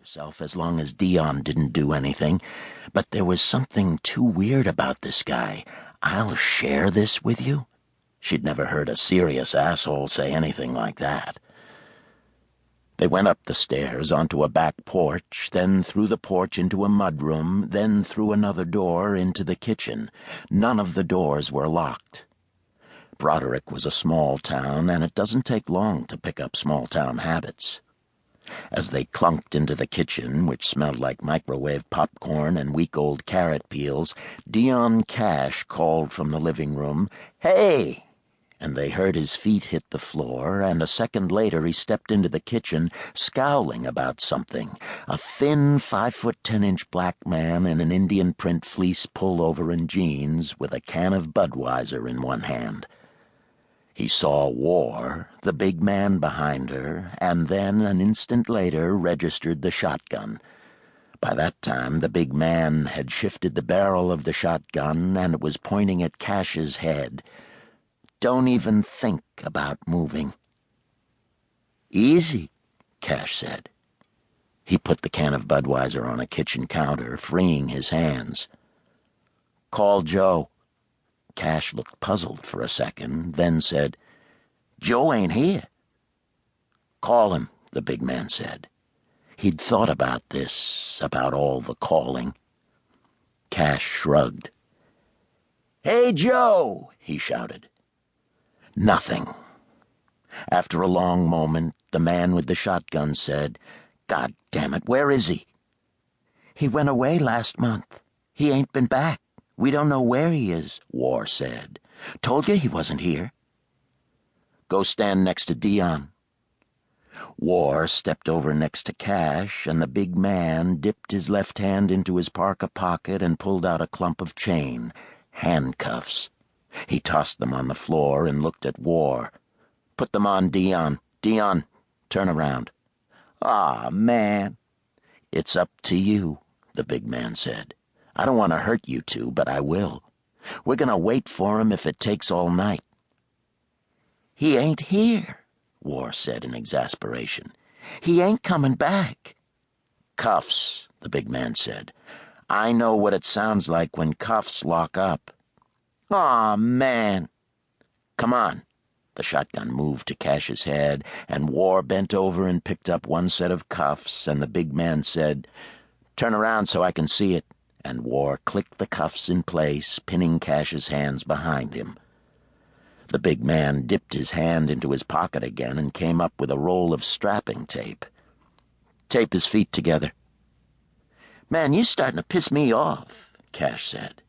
herself as long as Dion didn't do anything, but there was something too weird about this guy. "I'll share this with you?" She'd never heard a serious asshole say anything like that. They went up the stairs onto a back porch, then through the porch into a mudroom, then through another door into the kitchen. None of the doors were locked. Broderick was a small town, and it doesn't take long to pick up small-town habits. As they clunked into the kitchen, which smelled like microwave popcorn and week-old carrot peels, Dion Cash called from the living room, "Hey!" And they heard his feet hit the floor, and a second later he stepped into the kitchen, scowling about something, a thin 5'10" black man in an Indian print fleece pullover and jeans, with a can of Budweiser in one hand. He saw War, the big man behind her, and then, an instant later, registered the shotgun. By that time, the big man had shifted the barrel of the shotgun, and it was pointing at Cash's head. "Don't even think about moving." "Easy," Cash said. He put the can of Budweiser on a kitchen counter, freeing his hands. "Call Joe." Cash looked puzzled for a second, then said, "Joe ain't here." "Call him," the big man said. He'd thought about this, about all the calling. Cash shrugged. "Hey, Joe!" he shouted. Nothing. After a long moment, the man with the shotgun said, "God damn it, where is he?" "He went away last month. He ain't been back. We don't know where he is," War said. "Told you he wasn't here." "Go stand next to Dion." War stepped over next to Cash, and the big man dipped his left hand into his parka pocket and pulled out a clump of chain, handcuffs. He tossed them on the floor and looked at War. "Put them on Dion. Dion, turn around." "Aw, man." "It's up to you," the big man said. "I don't want to hurt you two, but I will. We're going to wait for him if it takes all night." "He ain't here," War said in exasperation. "He ain't coming back." "Cuffs," the big man said. "I know what it sounds like when cuffs lock up." "Aw, man." "Come on." The shotgun moved to Cash's head, and War bent over and picked up one set of cuffs, and the big man said, "Turn around so I can see it," and War clicked the cuffs in place, pinning Cash's hands behind him. The big man dipped his hand into his pocket again and came up with a roll of strapping tape. "Tape his feet together." "Man, you're starting to piss me off," Cash said.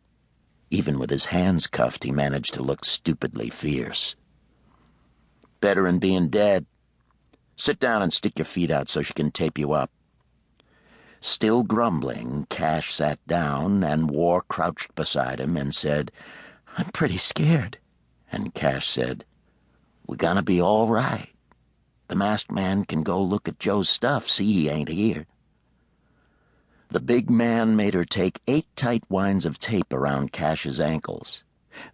Even with his hands cuffed, he managed to look stupidly fierce. "Better'n being dead. Sit down and stick your feet out so she can tape you up." Still grumbling, Cash sat down, and War crouched beside him and said, "I'm pretty scared." And Cash said, "We're gonna be all right. The masked man can go look at Joe's stuff, see he ain't here." The big man made her take 8 tight winds of tape around Cash's ankles.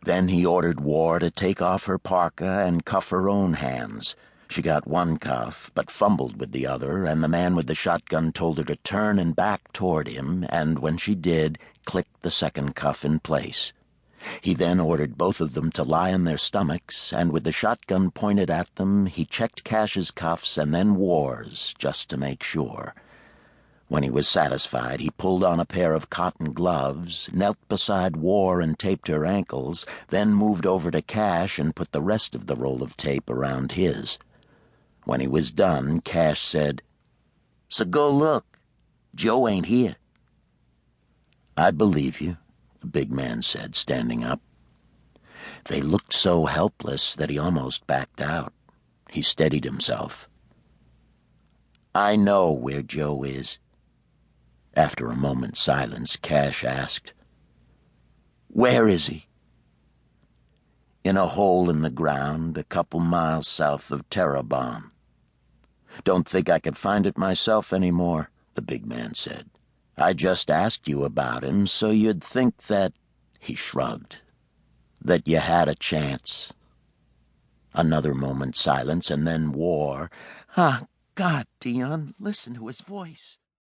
Then he ordered War to take off her parka and cuff her own hands. She got one cuff, but fumbled with the other, and the man with the shotgun told her to turn and back toward him, and when she did, clicked the second cuff in place. He then ordered both of them to lie on their stomachs, and with the shotgun pointed at them, he checked Cash's cuffs and then War's, just to make sure. When he was satisfied, he pulled on a pair of cotton gloves, knelt beside War and taped her ankles, then moved over to Cash and put the rest of the roll of tape around his. When he was done, Cash said, "So go look. Joe ain't here." "I believe you," the big man said, standing up. They looked so helpless that he almost backed out. He steadied himself. "I know where Joe is." After a moment's silence, Cash asked, "Where is he?" "In a hole in the ground a couple miles south of Terrebonne." "Don't think I could find it myself anymore," the big man said. "I just asked you about him so you'd think that," he shrugged, "that you had a chance." Another moment's silence, and then War. "Ah, God, Dion, listen to his voice."